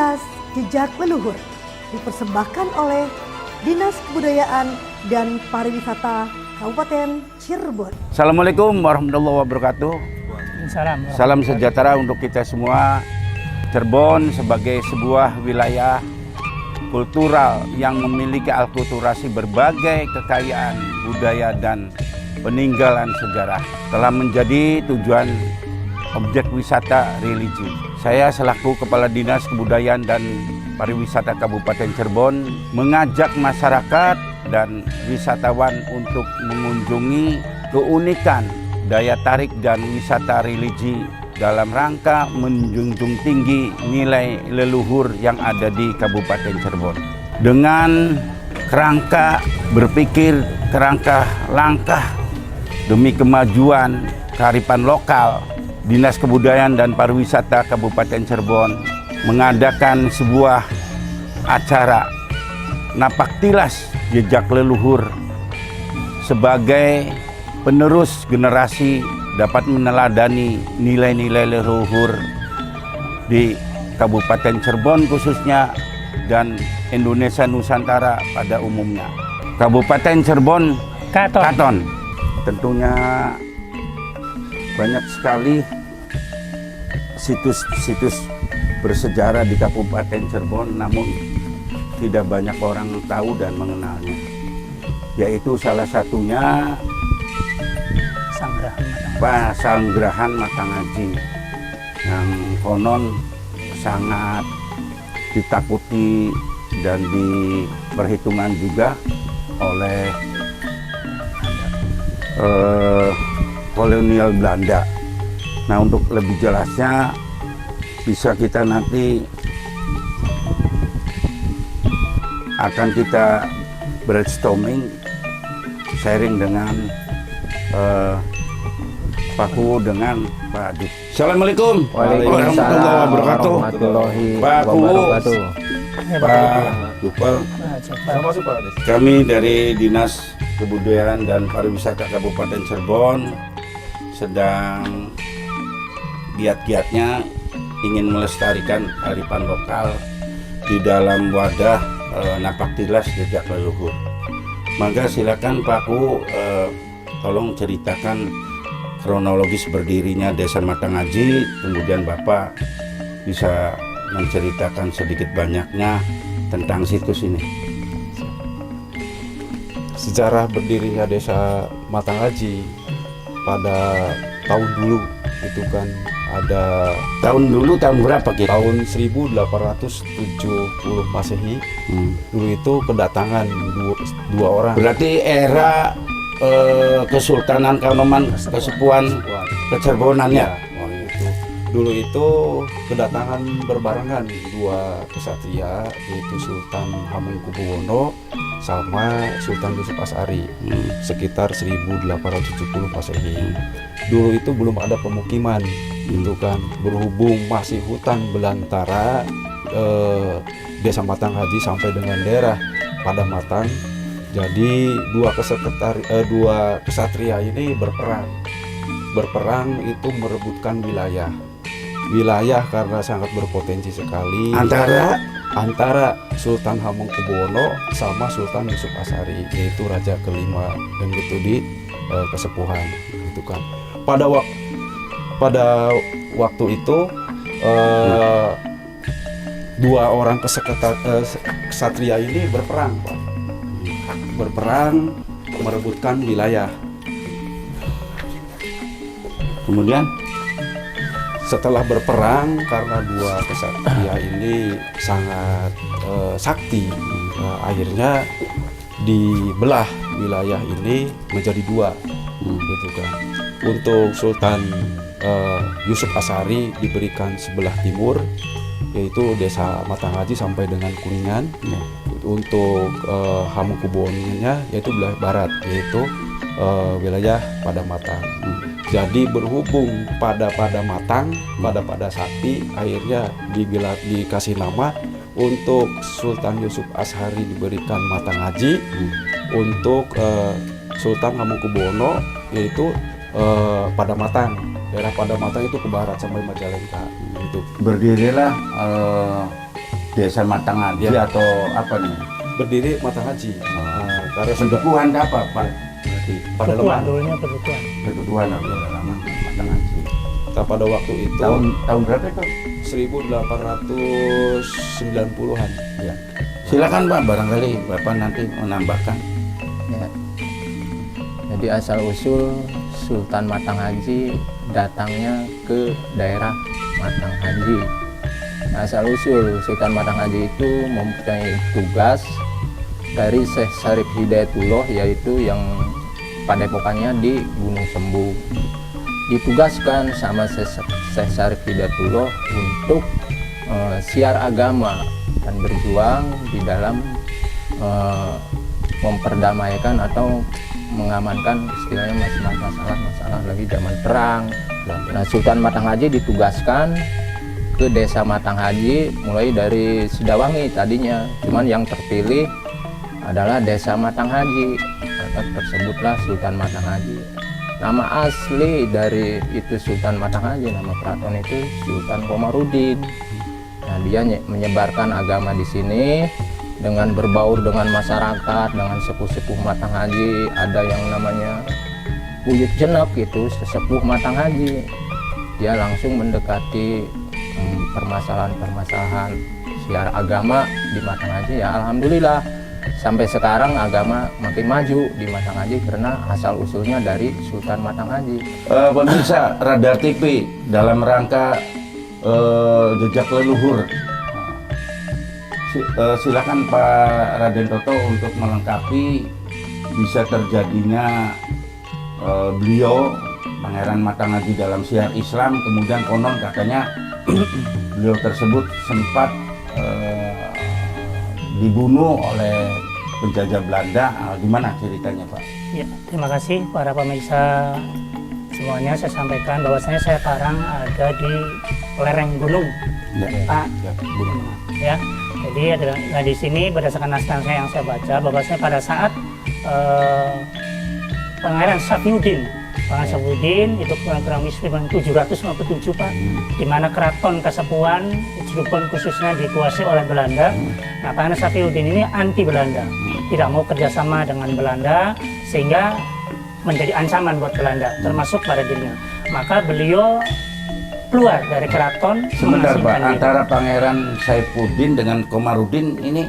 Kilas Jejak Leluhur dipersembahkan oleh Dinas Kebudayaan dan Pariwisata Kabupaten Cirebon. Assalamualaikum warahmatullahi wabarakatuh. Salam sejahtera untuk kita semua. Cirebon sebagai sebuah wilayah kultural yang memiliki akulturasi berbagai kekayaan budaya dan peninggalan sejarah telah menjadi tujuan objek wisata religi. Saya selaku Kepala Dinas Kebudayaan dan Pariwisata Kabupaten Cirebon mengajak masyarakat dan wisatawan untuk mengunjungi keunikan daya tarik dan wisata religi dalam rangka menjunjung tinggi nilai leluhur yang ada di Kabupaten Cirebon. Dengan kerangka berpikir, kerangka langkah demi kemajuan kearifan lokal, Dinas Kebudayaan dan Pariwisata Kabupaten Cirebon mengadakan sebuah acara Napaktilas Jejak Leluhur sebagai penerus generasi dapat meneladani nilai-nilai leluhur di Kabupaten Cirebon khususnya dan Indonesia Nusantara pada umumnya. Kabupaten Cirebon Katon. Tentunya banyak sekali situs-situs bersejarah di Kabupaten Cirebon, namun tidak banyak orang tahu dan mengenalnya. Yaitu salah satunya Sanggrahan Matangaji yang konon sangat ditakuti dan diperhitungkan juga oleh kolonial Belanda. Nah, untuk lebih jelasnya bisa kita nanti akan kita brainstorming, sharing dengan Pak Kuwu dengan Pak Adit. Assalamualaikum warahmatullahi wabarakatuh. Pak Kuwu, Pak Dupel, kami dari Dinas Kebudayaan dan Pariwisata Kabupaten Cirebon sedang giat-giatnya ingin melestarikan kearifan lokal di dalam wadah Napaktilas Jejak Leluhur. Maka silakan Pak Kuwu tolong ceritakan kronologis berdirinya Desa Matangaji, kemudian Bapak bisa menceritakan sedikit banyaknya tentang situs ini. Sejarah berdirinya Desa Matangaji pada tahun dulu itu kan ada tahun berapa gitu? Tahun 1870 Masehi. Dulu itu kedatangan dua orang. Berarti era Kesultanan Kanoman Kesepuan Kecerbonan ya. Itu dulu itu kedatangan berbarengan dua kesatria, yaitu Sultan Hamengkubuwono sama Sultan Yusuf Asari, sekitar 1870 Masehi. Dulu itu belum ada pemukiman, itu kan berhubung masih hutan belantara Desa Matangaji sampai dengan daerah Padematang. Jadi dua kesatria ini berperang itu merebutkan wilayah karena sangat berpotensi sekali antara Sultan Hamengkubuwono sama Sultan Yusuf Asari, yaitu raja kelima dan gitu di Kesepuhan itu kan. Pada waktu itu dua orang kesatria ini berperang merebutkan wilayah. Kemudian setelah berperang, karena dua kesatria ini sangat sakti, akhirnya dibelah wilayah ini menjadi dua, gitu kan. Untuk Sultan Yusuf Asari diberikan sebelah timur, yaitu Desa Matangaji sampai dengan Kuningan. Untuk Hamengkubuwono-nya yaitu belah barat, yaitu wilayah Padematang. Jadi berhubung pada Sakti, akhirnya dikasih nama untuk Sultan Yusuf Asari diberikan Matangaji, untuk Sultan Hamengkubuwono yaitu Padematang. Daerah Padematang itu ke barat sampai Majalengka. Itu berdirilah Desa Matangaji Ya. atau apa nih? Berdiri Matangaji. Karena sudah Pendukuhan apa Pak? Berarti pada Berdukuhan, lemah. dulunya berdukuhan. pendukuhan apa lama Matangaji. Pada waktu itu Tahun berapa itu? 1890-an. Ya. Silakan Pak, barangkali Bapak nanti menambahkan. Ya. Jadi asal usul Sultan Matangaji datangnya ke daerah Matangaji. Asal usul Sultan Matangaji itu mempunyai tugas dari Syekh Syarif Hidayatullah, yaitu yang padepokannya di Gunung Sembu. Ditugaskan sama Syekh Syarif Hidayatullah untuk siar agama dan berjuang di dalam memperdamaikan atau mengamankan istilahnya masalah-masalah lagi zaman perang. Nah, Sultan Matangaji ditugaskan ke desa Matangaji mulai dari Sidawangi tadinya, cuman yang terpilih adalah desa Matangaji. Maka tersebutlah Sultan Matangaji. Nama asli dari itu Sultan Matangaji, nama keraton itu Sultan Komarudin. Nah, dia menyebarkan agama di sini dengan berbaur dengan masyarakat, dengan sepuh-sepuh Matangaji. Ada yang namanya Buyut Jenek, itu sesepuh Matangaji. Dia langsung mendekati permasalahan-permasalahan siar agama di Matangaji. Ya alhamdulillah sampai sekarang agama makin maju di Matangaji karena asal usulnya dari Sultan Matangaji. Pemirsa Radar TV, dalam rangka jejak leluhur, silakan Pak Raden Toto untuk melengkapi bisa terjadinya beliau Pangeran Matangaji dalam siar Islam, kemudian konon katanya beliau tersebut sempat dibunuh oleh penjajah Belanda. Gimana ceritanya Pak? Ya, terima kasih para pemirsa semuanya. Saya sampaikan bahwasanya saya sekarang ada di lereng gunung, Ya. Pak. Ya. Ya, jadi nah di sini berdasarkan naskah yang saya baca bahwasanya pada saat Pangeran Safiuddin itu kurang lebih 757 Pak, di mana keraton Kasepuhan Cirebon khususnya dikuasai oleh Belanda. Nah, Pangeran Safiuddin ini anti Belanda, tidak mau kerjasama dengan Belanda sehingga menjadi ancaman buat Belanda, termasuk pada dirinya. Maka beliau keluar dari keraton. Sebentar Pak, mengasingkan diri. antara Pangeran Saifuddin dengan Komarudin ini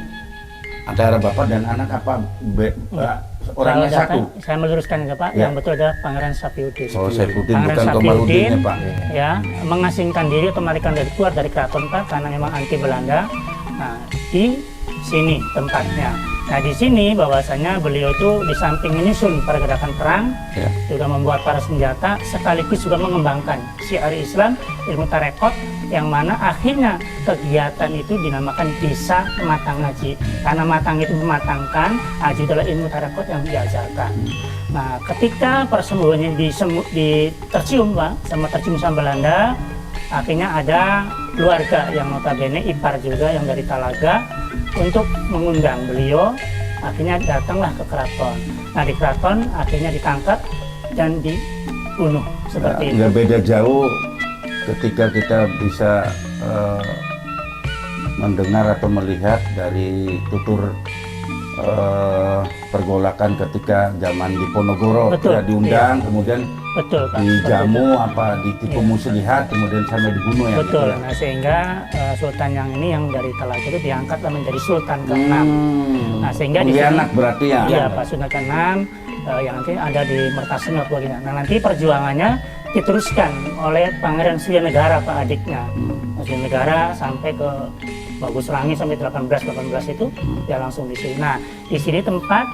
antara bapak dan anak apa orangnya Kalau satu? Saya meluruskan ya Pak, Ya. yang betul adalah Pangeran Safiuddin. Oh, Saifuddin Pangeran bukan Safiuddin, Komarudin ya Pak. ya, mengasingkan diri atau melarikan diri keluar dari keraton Pak karena memang anti Belanda. Nah, di sini tempatnya. Nah, di sini bahwasanya beliau itu di samping menyusun pergerakan perang, Ya. juga membuat para senjata, sekaligus juga mengembangkan syiar Islam, ilmu tarekot, yang mana akhirnya kegiatan itu dinamakan Desa Matangaji. Karena matang itu mematangkan, Aji adalah ilmu tarekot yang diajarkan. Nah, ketika persembunyian tercium Pak, tercium sama Belanda, akhirnya ada keluarga yang notabene ipar juga yang dari Talaga untuk mengundang beliau. Akhirnya datanglah ke keraton. Nah, di keraton akhirnya ditangkap dan dibunuh seperti itu. Nggak beda jauh ketika kita bisa mendengar atau melihat dari tutur pergolakan ketika zaman di Ponorogo. Betul, Ya, diundang, kemudian Betul Pak. dijamu apa ditipu Iya. muslihat, kemudian sampai dibunuh ya. Betul. gitu ya. Nah, sehingga Sultan yang ini yang dari Talaga itu diangkatlah menjadi Sultan ke-6. Nah, sehingga di sini- Pengkhianat berarti ya. Iya, Pak Sultan ke-6 yang nanti ada di Mertasim keluarganya. Nah, nanti perjuangannya diteruskan oleh Pangeran Suryanegara Pak adiknya. Suryanegara sampai ke Bagus Rangi sampai 18 itu dia langsung di sini. Nah, di sini tempat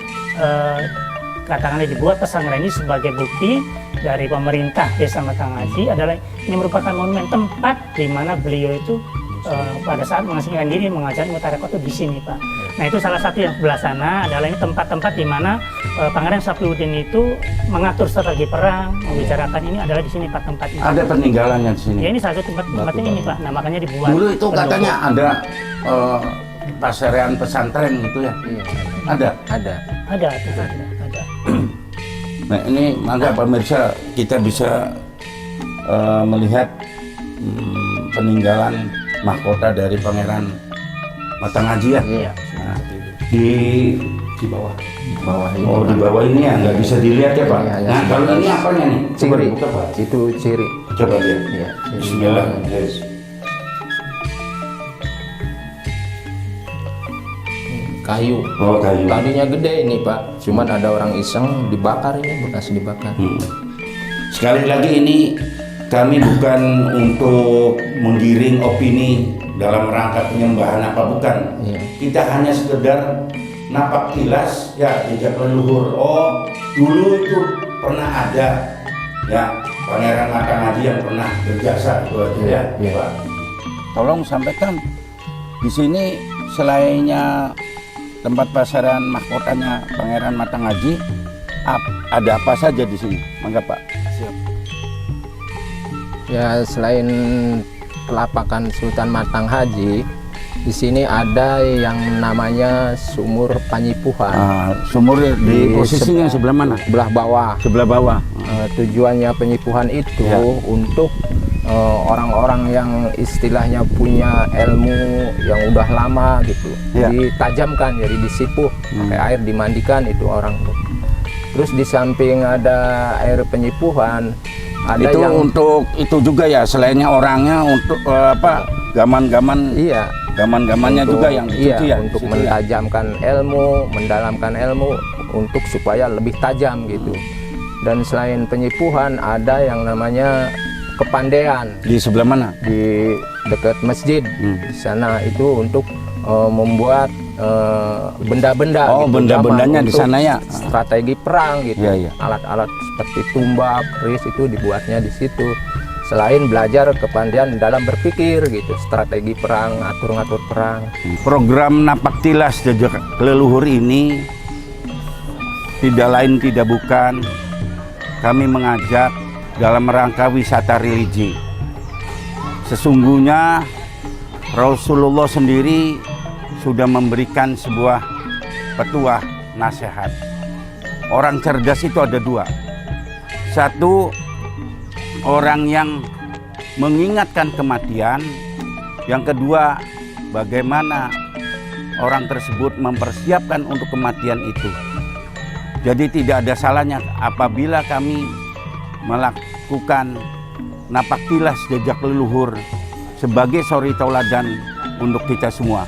katakanlah dibuat pesantren ini sebagai bukti dari pemerintah Desa Matangaji adalah ini merupakan monumen tempat di mana beliau itu pada saat mengasingkan diri mengajar ilmu tarekot itu di sini Pak. Nah, itu salah satu yang sebelah sana adalah ini tempat-tempat di mana Pangeran Safiuddin itu mengatur strategi perang, membicarakan ini adalah di sini Pak tempatnya. Ada peninggalannya di sini. Ya, ini satu tempatnya ini Pak. Nah, makanya dibuat. Dulu itu pendopo. katanya ada pasarean pesantren gitu ya. Iya, Ada. ada. Ada. Nah, ini maka pemirsa kita bisa melihat peninggalan mahkota dari Pangeran Matang Haji ya? Iya. Nah, di Di bawah. Bawah ini. oh di bawah ini ya nggak bisa dilihat ya Pak. Iya, hanya Nah kalau sebatas ini apanya nih? Coba Ciri. dibuka, Pak. Itu ciri. Coba lihat. Iya. ciri. Bismillah. Yes. Kayu. Oh kayu. Tadinya gede ini Pak. Cuman ada orang iseng dibakar ini, bekas dibakar. Sekali lagi ini kami bukan untuk menggiring opini dalam rangka penyembahan apa bukan. Iya. Kita hanya sekedar napak tilas ya jejak leluhur. Oh dulu itu pernah ada ya Pangeran Matang Haji yang pernah berjasa itu aja ya. Iya. Pak. Tolong sampaikan di sini selainnya tempat pasaran mahkotanya Pangeran Matang Haji, ada apa saja di sini? Mangga Pak. Siap. Ya selain telapakan Sultan Matang Haji, di sini ada yang namanya Sumur Panyipuhan. Sumur di Di posisinya sebelah mana? Belah bawah. Sebelah bawah. Tujuannya penyipuhan itu Ya. untuk orang-orang yang istilahnya punya ilmu yang udah lama gitu, Ya. ditajamkan, jadi disipuh pakai air, dimandikan itu orang. Terus di samping ada air penyipuhan, ada Itu yang untuk itu juga ya, selainnya orangnya untuk apa? Gaman-gaman, iya gaman-gamannya untuk- juga yang iya, dicuci ya. untuk di situ ya? mentajamkan ilmu, mendalamkan ilmu untuk supaya lebih tajam gitu. Dan selain penyipuhan ada yang namanya kepandaian Di sebelah mana? di dekat masjid. Di sana itu untuk membuat benda-benda. Oh, gitu, benda-bendanya gaman di untuk sana ya. Strategi perang gitu. Iya, iya. Alat-alat seperti tumbak, keris itu dibuatnya di situ. Selain belajar kepandaian dalam berpikir gitu, strategi perang, ngatur-ngatur perang. Program Napak Tilas Jejak Leluhur ini tidak lain tidak bukan kami mengajak dalam rangka wisata religi. Sesungguhnya Rasulullah sendiri sudah memberikan sebuah petuah nasihat. Orang cerdas itu ada dua. Satu, orang yang mengingatkan kematian. Yang kedua, bagaimana orang tersebut mempersiapkan untuk kematian itu. Jadi tidak ada salahnya apabila kami melakukan napak tilas jejak leluhur sebagai suri tauladan untuk kita semua.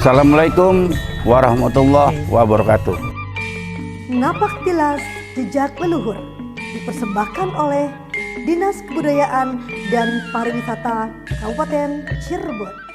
Assalamualaikum warahmatullahi wabarakatuh. Napak tilas jejak leluhur dipersembahkan oleh Dinas Kebudayaan dan Pariwisata Kabupaten Cirebon.